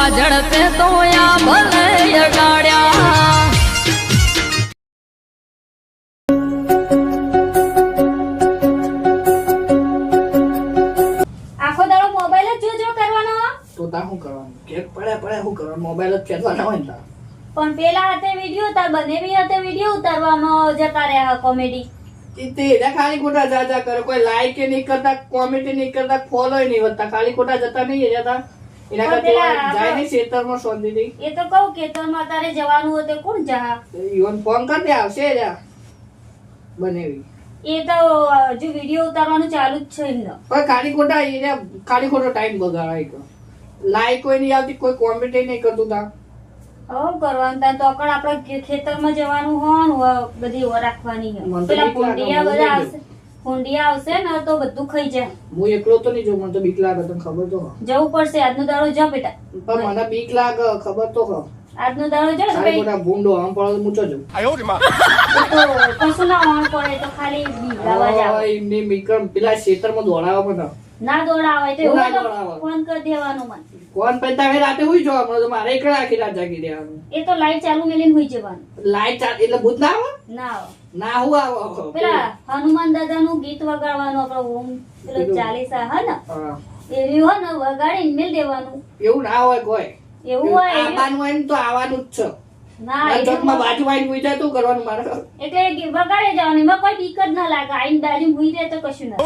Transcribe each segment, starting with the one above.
હવા ઝડપે તો આ ભલે અડાડ્યા આખો દાડો મોબાઈલ જ જો કરવાનો તો તા શું કરવાનું કેક પડે શું કરવાનું મોબાઈલ જ ખેંચવાના હોય ને તા. પણ પેલા હાથે વિડિયો ઉતાર બનેવી હાથે વિડિયો ઉતારવામાં જતા રહ્યા કોમેડી તે એના ખાલી ખોટા જા કરે કોઈ લાઈક એ નહીં કરતા કોમેન્ટ નહીં કરતા ફોલો નહીં વધતા ખાલી ખોટા જતા નહીં જતા એના કરતા જાય ને ખેતરમાં શોધી દઈ એ તો કહું કે તરમાં તારે જવાનું હોય તો કોણ જા ઈવન ફોન કરી દે આવશે જા બનેવી એ તો હજુ વિડિયો ઉતારવાનું ચાલુ જ છે એમને પણ ખાલી ખોટો ટાઈમ બગાડાય લાઈક કોઈ નહીં આવતી કોઈ કોમેન્ટ નહીં કરતું તા હવે કરવાનું તાર તો અકડ આપણે ખેતરમાં જવાનું હોય ને બધી ઓર રાખવાની છે પેલા ભૂંડિયા બધા આવશે ભૂંડિયા આવશે ને તો બધું ખાઈ જાય હું એકલો તો નહીં જોઉં મને તો બીક લાગે તને ખબર તો જવું પડશે આજનો દાડો જા બેટા પણ મને બીક લાગે ખબર તો હ આજનો દાડો જા ખાલી ખોટા ભૂંડો આમ પડે તો મૂચો જઉં તો કશું ના હોવાનું પડે તો ખાલી બીગાવા જાવ એમને વિક્રમ પેલા ખેતરમાં દોડાવા પણ ના દોડાવાય તો ના એવું તો દોડાવાય. ફોન કરી દેવાનું મને કોણ પૈતા હવે રાતે હુઈ જવા મને તો મારે એકલા આખી રાત જાગી રહેવાનું એ તો લાઈટ ચાલુ મેલીને હોઈ જવાનું લાઈટ ચાલ એટલે ભૂત ના આવે ના આવે. ના હું આવો પેલા હનુમાન દાદાનું ગીત વગાડવાનું આપણો ઓમ પેલો ચાલીસા હે ને હા. એવી હોય ને વગાડીને મેલ દેવાનું એવું ના હોય કોઈ એવું હોય એવી- આવવાનું હોય ને તો આવવાનું જ છે ના મારા ચોકમાં બાજુ વાઈન હુઈ જાય તો કરવાનું મારે એટલે વગાડે જવાનું એમાં કોઈ બીક જ ના લાગે આઈને બાજુ હુઈ જાય તો કશું ના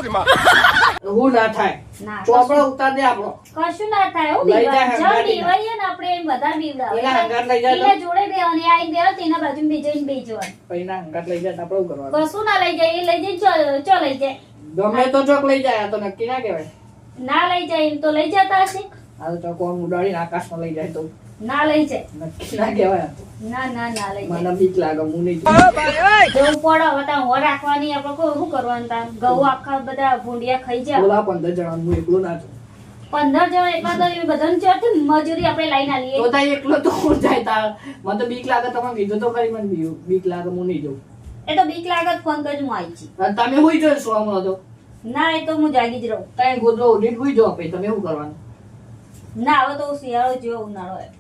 હું ના થાય ના ચોપડો ઉતાર દે આપણો કશું ના થાય હો લઈ જાય બીવા હંગાતી. બીવાઈએ ને આપણે એમ વધારે બીવડાવે એના હંગાત લઈ જાય તો? એના જોડે બેવાની આઈને બેહો તેના બાજુ બેજઈને બેહી જવાનું પછી ના હંગાત લઈ જાય તો આપણે શું કરવાનું કશું ના લઈ જાય એ લઈ જાય ચો લઈ જાય ગમે તો ચોક લઈ જાય આ તો નક્કી ના કહેવાય ના લઈ જાય એમ તો લઈ જતા હશે આ તો ચોક આમ ઉડાડીને આકાશમાં લઈ જાય તો ના લઈ જાય નક્કી ના કહેવાય આ તો. ના ના ના લઈ જાય મને બીક લાગે હું નહીં જોઉં. જવું પડે હવે ત્યાં હો રાખવાની આપણે શું કરવાનું તાર ઘઉં આખા બધા ભૂંડિયા ખાઈ જાય બોલા 15 જણા હું એકલો ના છું 15 જણ એટલા તો એ બધાને ચોથી મજૂરી આપણે લઈને આલીએ તો તાઈ એકલો તો કોણ જાય તાર મને તો બીક લાગે તમે કીધું તો ખરી મને બીક લાગે હું નહીં જઉં એ તો બીક લાગત ફોન કરજો હું આવી છી અને તમે હુઈ જો છો હમણાં તો ના એ તો હું જાગી જ રહું કઈ ગોદરો ઉડીને હુઈ જાઓ પછી તમે શું કરવાનું ના હવે તો શિયાળો જેવો ઉનાળો હોય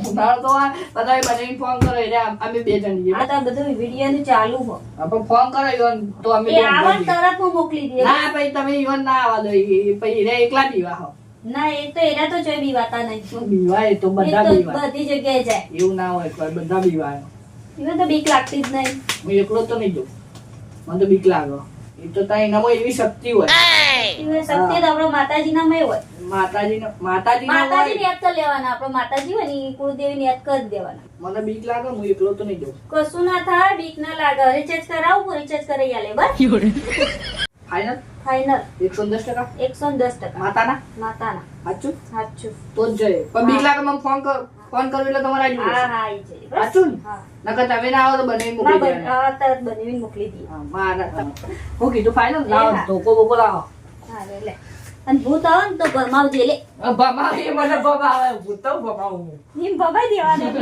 ઉનાળો તો આ બધા બનાવીને ફોન કરો એટલે અમે બે જણ જઈએ આ તો બધું વિડીયો નું ચાલુ હોય આપણે ફોન કરો ઈવન તો અમે એ બે જણ આવા જઈએ. તરત હું મોકલી દે ના પછી તમે ઈવન ના આવવા દો પછી એને એકલા બીવા હો ના એ તો એના તો જોઈ બીવાતા નહીં બીવાય તો એ બધા તો બીવાય બધી જગ્યાએ જાય એવું ના હોય કોઈ બધા બીવાય એને તો બીક લાગતી જ નહીં હું એકલો તો નહીં જઉં મને તો બીક લાગે એ તો ત્યાં એનામાં એવી શક્તિ હોય એને શક્તિ તો આપણો માતાજીના મય હોય માતાજી માતાજી યાદ કરી લેવાના આપણો માતાજી હોય ને ઈ કુળદેવી યાદ કરી દેવાના મને બીક લાગે હું એકલો તો નહીં જઉં કશું ના થાય બીક ના લાગે રિચાર્જ કરાવું રિચાર્જ કરી આલે બસ ફાઈનલ ફાઈનલ 110%? 110% માતાના માતાના સાચું સાચું તો જ જઈએ પણ બીક લાગે મને ફોન કરું એટલે તમારે આવી હા જવું હા ઈ જઈ બસ સાચું ને? હા નકર તમે ના આવો તો બનાવીને ના મોકલી બન દેવાના. હા તરત બનાવીને મોકલી દઈએ હા, મારા હું કીધું ફાઈનલ એ લાવો હા. ધોકો બોકો લાવો હા લે અને ભૂત આવે ને તો ભમાવજે લે ભમા એ મને ભમા આવે ભૂત તો ભમાવું એમ ભમાઈ દેવાનું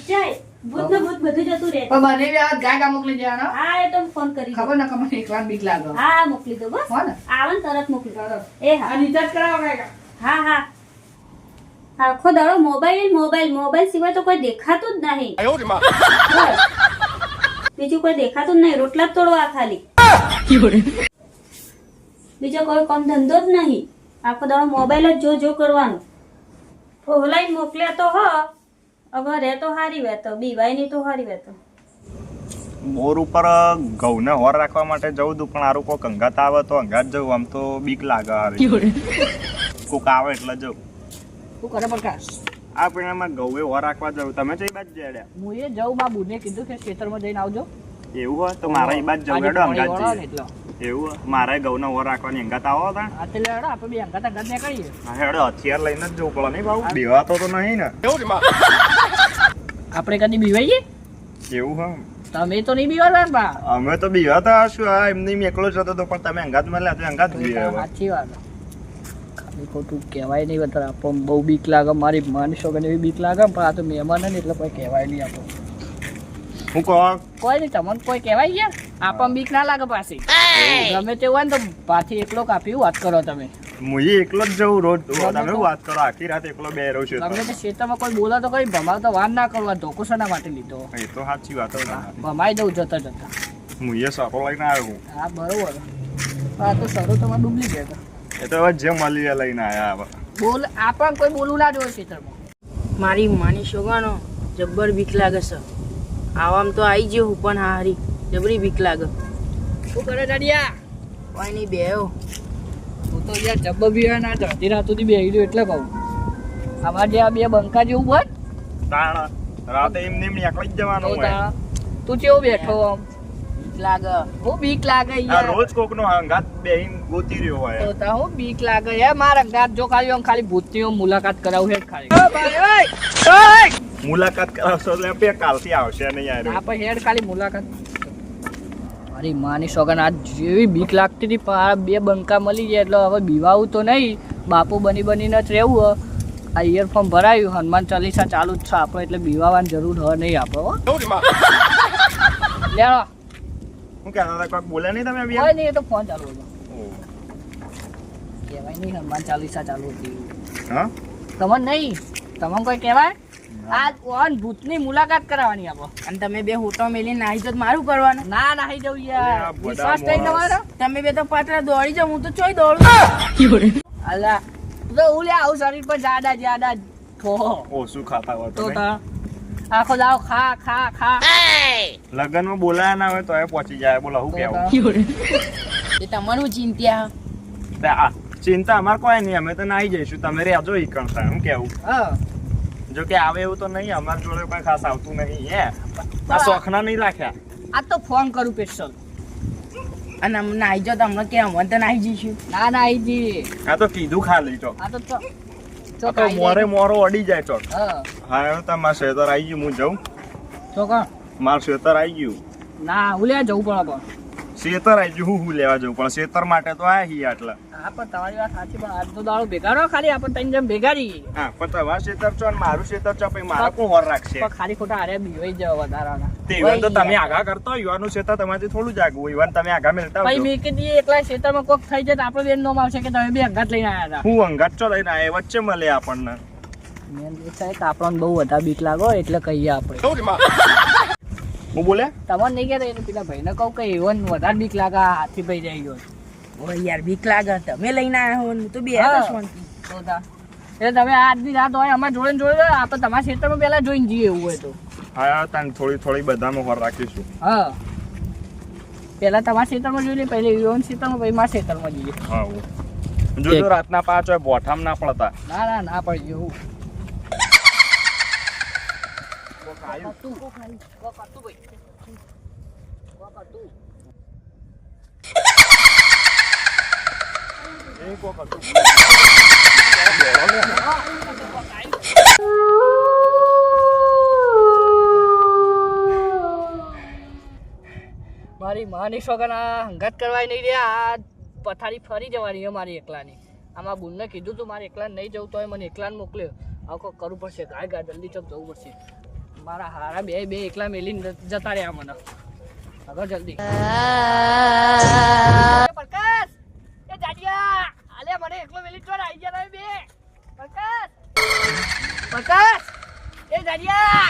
જાય ભૂત ને ભૂત બધું જતું રહે પણ મને બી આ ગાગા મોકલી દેવાનો હા એ તો હું ફોન કરી દઉં. ખબર ને કે મને એકલા બીક લાગે હા મોકલી દો બસ હો ને આવે ને તરત મોકલી દો તરત. એ હા આ રિચાર્જ કરાવો કાકા હા હા આખો દાડો મોબાઈલ મોબાઈલ મોબાઈલ સિવાય તો કોઈ દેખાતું જ નહીં બીજું કોઈ દેખાતું જ નહીં રોટલા જ તોડવા ખાલી બીજો કોઈ કામ ધંધો જ નહીં આખો દાડો મોબાઈલ જ જો કરવાનો ફોલાઈ મોકલ્યા તો હવે રે તો હારી વેતો બીવાય નહીં તો હારી વેતો બોર ઉપર ઘઉંને હોર રાખવા માટે જવું હતું પણ આરું કોઈક અંગાત આવે તો અંગાત જવું આમ તો બીક લાગે હારી કોક આવે એટલે જવું શું કરે પ્રકાશ આ પીણામાં ઘઉં હોર રાખવા જવું તમે કઈ બાજુ જડ્યા હું એ જઉં બા બુને કીધું કે ખેતરમાં જઈને આવજો એવું હોય તો મારે એ બાજુ જવું હેડો અંગાત જઈએ એટલે એવું હોય મારે ઘઉંને હોર રાખવાની અંગાત આવો હતા આ તે લેડો આપણે બે અંગાત નીકળીએ હા હેડો હથિયાર લઈને જ જવું પડે નહીં બાબુ બેવાતો તો નહીં ને આપણે કદી બીવાઈએ એવું હોય તમે તો નહીં બીવાના બા અમે તો બીવાતા હશું આ એમની મેં એકલો જતો હતો પણ તમે અંગાત મળ્યા તો અંગાત બીવે સાચી વાત ખાલી ખોટું કહેવાય નહીં વધારે આપણને બહુ બીક લાગે મારી માનશો કે એવી બીક લાગે પણ આ તો મહેમાન ને એટલે કોઈ કહેવાય નહીં આપણને હું કહો કોઈ નહીં તમને કોઈ કહેવાય ગયા આપણને બીક ના લાગે પાછી ગમે તે હોય ને તો પાછી એકલો કાપી વાત કરો તમે હું એકલો જ જઉં રોજ. તમે શું વાત કરો, આખી રાત એકલો બેરો છે. તમે તો ખેતરમાં કોઈ બોલા તો કઈ ભમાવ તો વાર ના કરવા, ધોકો શેના માટે લીધો? એ તો સાચી વાત છે તમારી. ભમાઈ દઉં જતા જતા. હું એ સરો લઈને આવ્યો. હા બરોબર. આ તો સરો તમારે ડુપ્લિકેટ. એ તો હવે જે મળી એ લઈને આવ્યા હવે. બોલ આપણ કોઈ બોલું ના જોવે ખેતરમાં. મારી માની છોકરાનો જબ્બર બીક લાગે છે. આવામ તો આવી ગયો હું પણ હારી જબરી બીક લાગે. શું કરે દાડિયા? કોઈ નહીં બેહો. હું તો યાર જબ્બર બી ના અડધી રાત સુધી બેહી રહ્યો એટલે કહું. અમારે જે આ બે બંકા જેવું હોય તાણ રાતે એમને એમ નીકળી જ જવાનું તો હોય. તાણ. તું કેવો બેઠો આમ? બીક લાગે. હું બીક લાગે આ યાર. રોજ કોકનો હંગાત બેહીને ગોતી રહ્યો હોય. તો તાણ હું બીક લાગે યાર. મારા ગાત જો ખાલી આમ ખાલી ભૂતની આમ મુલાકાત કરાવું હેડ ખાલી. મુલાકાત કરાવશો એટલે બે કાલથી આવશે નહીં યાર. આ પણ હેડ ખાલી મુલાકાત. અરે માની સોગન આ જેવી બીક લાગતી હતી પણ આ બે બંકા મળી ગયા એટલે હવે બીવાવું તો નહીં. બાપુ બની બનીને જ રહેવું હો. આ ઇયરફોન ભરાયું, હનુમાન ચાલીસા ચાલુ જ છે આપણે એટલે બીવાવાની જરૂર હોય નહીં આપણે હો. લેવા હું કહેતા હતા કોઈ બોલે નહીં તમે કોઈ નહીં, એ તો ફોન ચાલુ હતો. ઓહ. કહેવાય નહીં હનુમાન ચાલીસા ચાલુ હતી. હા તમને નહીં, તમને કોઈ કહેવાય? આ ઓન ભૂતની મુલાકાત કરાવવાની આપણે. અને તમે બે હોટો મેલી નાહી તો મારું કરવાનું. ના નાહી જવું યાર. અરે આ બધા વિશ્વાસ નહીં તમારો? તમે બે તો પાટલા દોડી જાઓ, હું તો ચોય દોડું. અલા તો હું લે આવું શરીર પર જાડા જાડા થો ઓછું ખાતા હોય તો તો તા આખો દાવ ખા ખા ખા. લગનમાં બોલાયા ના હોય તો એ પહોંચી જાય. બોલો શું કેવું? એ તમારું ચિંત્યા. તે આ ચિંતા અમારે કોઈ નહીં, અમે તો નાહી જઈશું. તમે રહેજો ઈ કરતા. શું કેવું? હા જો કે આવે એવું તો નહીં, અમારી જોડે કોઈ ખાસ આવતું નહીં. હે આ શોખના નહીં રાખ્યા. આ તો ફોન કરું સ્પેશિયલ. અને અમને નાહી જાઓ તો અમને કે અમને તો નાહી જઈશું. ના ના આઈજી આ તો કીધું ખાલી ચોક. આ તો આ તો મોરે મોરો અડી જાય ચોક. હા હા હવે તમારે શેતર આવી ગયું. હું જઉં. ચોકા મારું શેતર આવી ગયું. ના હું લે જવું પડે પણ. શેતર આવી ગયું. હું લેવા જવું પણ શેતર માટે તો આયા હી આટલા. હા પણ તમારી વાત સાચી પણ આજ તો દાડો ભેગા રહો ખાલી આપણે ત્રણ જણ ભેગા રહીએ. હા પણ તમારું શેતર છો અને મારું શેતર છો પછી મારા કોણ હોર રાખશે? પણ ખાલી ખોટા હારે બીવાઈ જાવ વધારાના. તે ઈવન તો તમે આગા કરતો હોય. યુવાનું શેતર તમારાથી થોડું જાગવું. ઈવન તમે આગા મેળતા પછી હોય. મેં કીધી એકલા ખેતરમાં કોક થઈ જાય તો આપણે બેન નો આવશે કે તમે બે અંગાત લઈને આવ્યા હતા. હું અંગાત ચો લઈને આયા વચ્ચે મળે આપણને. મેન છે કે આપણને બહુ વધારે બીક લાગો એટલે કહીએ આપણે. હું બોલે તમને નહીં કહેતા એને પેલા ભાઈને કહું કે એવન વધારે બીક લાગે આ હાથી ભાઈ જાય ગયો. ઓ યાર બીક લાગે. તમે લઈને આવ્યા હો હું તો બે હા. શાંતિ. તો તા. એટલે તમે આજની રાત હોય અમારે જોડે ને જોડે આપણે તમારા ક્ષેત્રમાં પહેલા જોઈને જઈએ એવું હોય તો. હા તને થોડી થોડી બધામાં હોર રાખીશું. હા પહેલા તમારા ક્ષેત્રમાં જોઈ લે, પહેલા એવન ક્ષેત્રમાં પછી મારા ક્ષેત્રમાં જઈએ. હા જો રાતના 5 હોય બોઠામ ના પડતા. ના ના ના પડી એવું. મારી માની સોગન આ હંગાત કરવાય નહીં રે. આ પથારી ફરી જવાની છે મારી એકલાની. આમાં બુનને કીધું તું મારે એકલા નહીં જવું તો મને એકલાને મોકલ્યો. આવું કોઈ કરવું પડશે. ગાય ગાય જલ્દી ચોક જવું પડશે. મારા હારા બે એકલા મેલીને જતા રહ્યા મને. આગળ જલ્દી. પ્રકાશ એ જાડિયા આલે મને એકલો મેલી ચોર આવી ગયા તમે બે. પ્રકાશ પ્રકાશ એ જાડિયા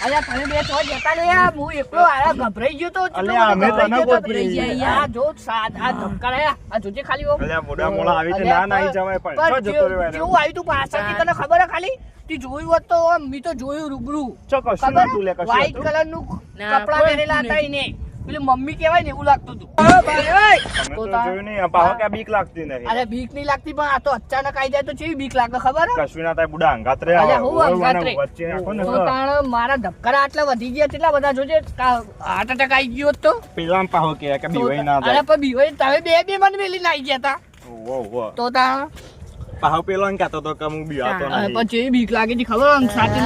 અલ્યા તમે બે ચોર જતા રહ્યા. હું એકલો આયા ગભરાઈ ગયો તો. અલ્યા અમે તને ગોતી રહ્યા. આ જો સાદ આ ધમકા રહ્યા. આ જોજે ખાલી ઓ. અલ્યા મોડા મોડા આવી છે. ના ના જવાય પણ ચો જતો રહ્યો એને. કેવું આવ્યું તું પાછળથી તને ખબર હે ખાલી? તું જોયું હોત તો મેં તો જોયું રૂબરૂ. ચો કશું ખબર નતું લે કશું વ્હાઈટ હતું. કલર નું ના, કપડા કોઈ પહેરેલા હતું હતા એને. પેલું મમ્મી કહેવાય ને એવું લાગતું હતું. અમે તો તો તાર- જોયું નહીં. પાહો કે બીક લાગતી નહીં. અરે બીક નહીં લાગતી પણ આ તો અચાનક આવી જાય તો કેવી બીક લાગે ખબર હે? કશું ના થાય. બુડા અંગાત રે અલ્યા, હું અંગાત રે. વચ્ચે નાખો ને તો તાણ મારા ધબકારા આટલા વધી ગયા કેટલા બધા જોજે. હાર્ટ એટેક આવી ગયો હોત તો. પેલા પાહો કે બીવાઈ ના અરે જાય. પણ બીવાઈ તમે બે મને મેલીને આવી ગયા હતા. ઓહો તો તાણ પાહો પેલો ને કહેતો તો કે હું બીવાતો અરે નહીં. પણ કેવી બીક લાગી હતી ખબર આમ સાથે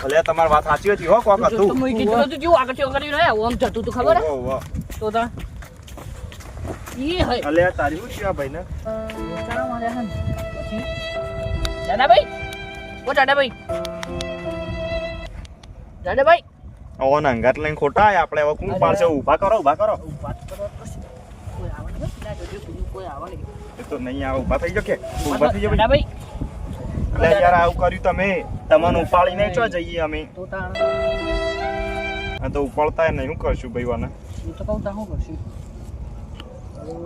અલ્યા તમારી વાત સાચી હતી હો. કોક હતું. કીધું હતું કેવું આગળ કરી રહ્યા આમ જતું તું ખબર હે? ઓહો. તો તા ઈ હે અલ્યા તારી શું થયા ભાઈ ને? ચાલો મારે હન પછી દાદાભાઈ ઓ દાદાભાઈ દાદાભાઈ ઓન અંગાત લઈને ખોટા આયા આપણે હવે કોણ પાડશે ઊભા કરો વાત કરો તો છે. કોઈ આવે નહીં પેલા જોજો પેલું કોઈ આવે નહીં એ તો નહીં આવે ઊભા થઈ જાઓ કે ઊભા થઈ જાઓ દાદાભાઈ એટલે યાર આવું કર્યું તમે તમને ઉપાડીને ચો જઈએ અમે તો તાણ આ તો ઉપાડતા નહીં શું કરશું ભાઈ વાને હું તો કહું તા શું કરશું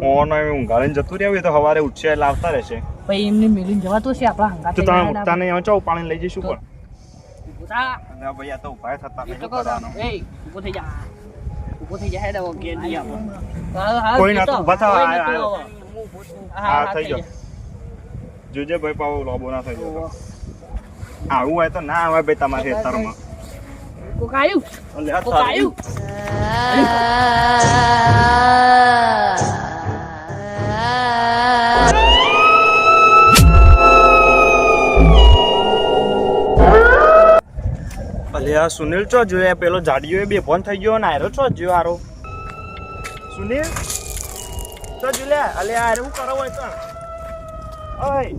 ઓન ઊંઘાડીને જતું રહેવું એ તો સવારે ઉઠશે એટલે આવતા રહેશે ભાઈ એમને મેલીને જવાતું છે આપણા હંગાત તો તમે ઉઠતા નહીં આવે ચો ઉપાડીને લઈ જઈશું પણ ઉભા અરે ભાઈ આ તો ઉભા થતા એ નહીં તો કહું કરવાનું એ ઊભો થઈ જા ઊભો થઈ જા હેડ હવે ઘેર જઈએ આપણે કોઈ ના તો ઊભા થવા કોઈ આયો, નતું આયો. હવે. હા થઈ જાઓ જોજે ભાઈ પાવો લોબો ના થઈ જાય આવું હોય તો ના આવે ભાઈ તમારે ખેતરમાં કોક આવ્યું એટલે આ કોક આવ્યું અલે આ સુનિલ ચો જોયા પેલો જાડીઓ બે ફોન થઈ ગયો ને આયરો છો જોયો હારો સુનિલ તો જોલ્યા અલે આ હું કરો હોય તો ઓય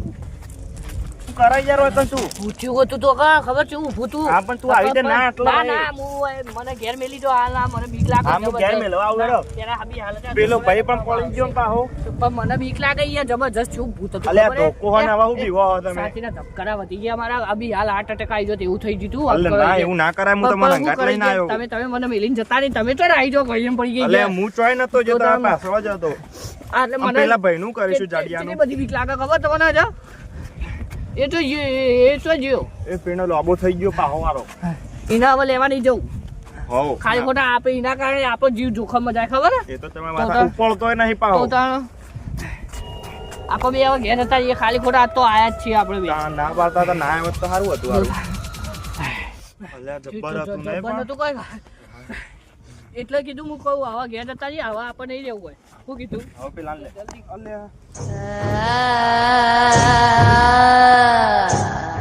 તું કરાઈ યાર હોય તો તું પૂછ્યું હતું તો કા ખબર છે ઊભું તું હા પણ તું આવી રીતે ના આટલો ના રહે. ના હું મને ઘેર મેલી જો હાલ ના મને બીક લાગે હા, હું ઘેર મેલવા આવું હેડો. તેના હાબી હાલત પેલો ભાઈ પણ પડી ગયો ને પાહો પણ મને બીક લાગે યાર જબરજસ્ત છું ભૂત હતું અલે આ ખબર હે? ધોકો હોય ને આવા હું બીવો હો તમે સાચીના ધબકારા વધી ગયા મારા અભી હાલ હાર્ટ એટેક આવી ગયો એવું થઈ ગયું અલે ના એવું ના કરાય હું તમારા અંગાત લઈને આવ્યો તમે મને મેલીને જતા નહીં તમે તો આવી જાઓ કઈ એમ પડી ગઈ અલે ગયા. હું ચોય નતો જો તો તારા તમે- પાછળ જ હતો આ એટલે આમ મને પેલા ભાઈનું કરીશું જાડિયાનું કેટલી બધી બીક લાગે ખબર તમને જા એ તો એ તો જ્યો એ પેનો લોબો થઈ ગયો પાહો વાળો એના હવે લેવા નહીં જવું હોવ ખાલી ખોટા આપે એના કારણે આપણો જીવ જોખમમાં જાય ખબર હે? એ તો તમે તો માથા તાર- ઉપળતોય નહીં પાહો તો તાણ આપણે બે હવે ઘેર હતા એ ખાલી ખોટા આજ તો આયા જ છીએ આપણે બે ના પાડતા તો ના આવત તો સારું હતું હારું અલ્યા જબ્બર હતું નહીં જબ્બર પણ નતું કોઈ. એટલે કીધું હું કહું આવા ઘેર હતા છીએ આવા આપણે નહીં રહેવું હોય શું કીધું હવે પેલા લે અલ્યા આ